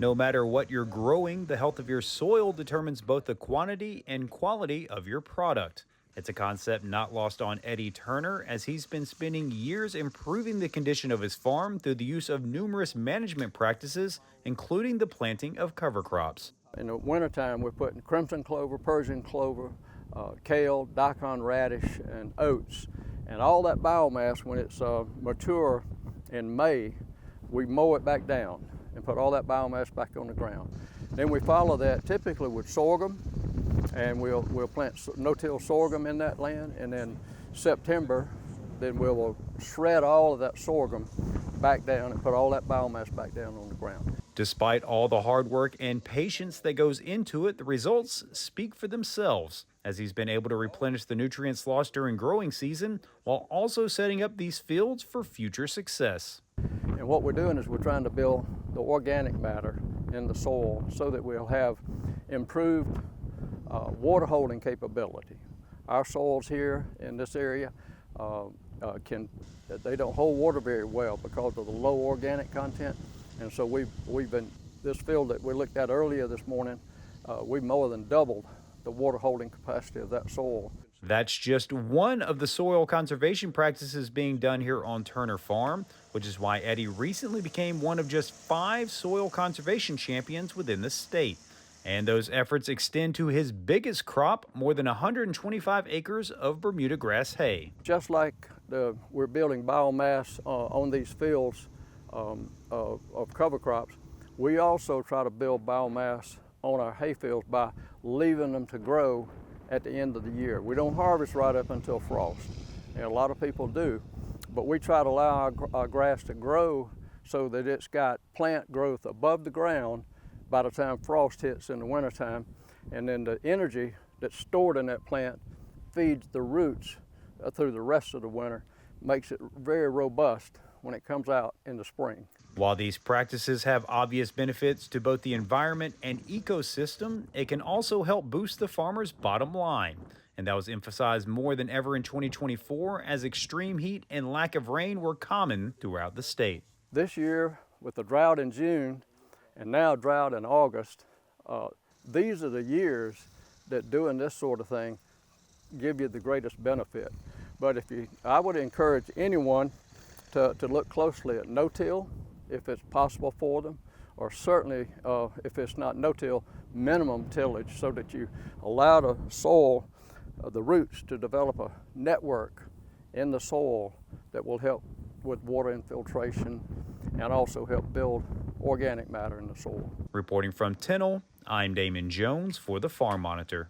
No matter what you're growing, the health of your soil determines both the quantity and quality of your product. It's a concept not lost on Eddie Turner, as he's been spending years improving the condition of his farm through the use of numerous management practices, including the planting of cover crops. In the wintertime, we're putting crimson clover, Persian clover, kale, daikon radish, and oats. And all that biomass, when it's mature in May, we mow it back down and put all that biomass back on the ground. Then we follow that typically with sorghum, and we'll plant no-till sorghum in that land, and then September, then we'll shred all of that sorghum back down and put all that biomass back down on the ground. Despite all the hard work and patience that goes into it, the results speak for themselves, as he's been able to replenish the nutrients lost during growing season while also setting up these fields for future success. And what we're doing is we're trying to build the organic matter in the soil so that we'll have improved water holding capability. Our soils here in this area they don't hold water very well because of the low organic content. And so this field that we looked at earlier this morning, we've more than doubled the water holding capacity of that soil. That's just one of the soil conservation practices being done here on Turner Farm, which is why Eddie recently became one of just 5 soil conservation champions within the state. And those efforts extend to his biggest crop, more than 125 acres of Bermuda grass hay. Just like we're building biomass on these fields of cover crops, we also try to build biomass on our hay fields by leaving them to grow at the end of the year. We don't harvest right up until frost, and a lot of people do, but we try to allow our grass to grow so that it's got plant growth above the ground by the time frost hits in the wintertime, and then the energy that's stored in that plant feeds the roots through the rest of the winter, makes it very robust when it comes out in the spring. While these practices have obvious benefits to both the environment and ecosystem, it can also help boost the farmer's bottom line. And that was emphasized more than ever in 2024 as extreme heat and lack of rain were common throughout the state. This year, with the drought in June and now drought in August, these are the years that doing this sort of thing give you the greatest benefit. But I would encourage anyone to look closely at no-till if it's possible for them, or certainly if it's not no-till, minimum tillage, so that you allow the soil, the roots, to develop a network in the soil that will help with water infiltration and also help build organic matter in the soil. Reporting from Tennille, I'm Damon Jones for the Farm Monitor.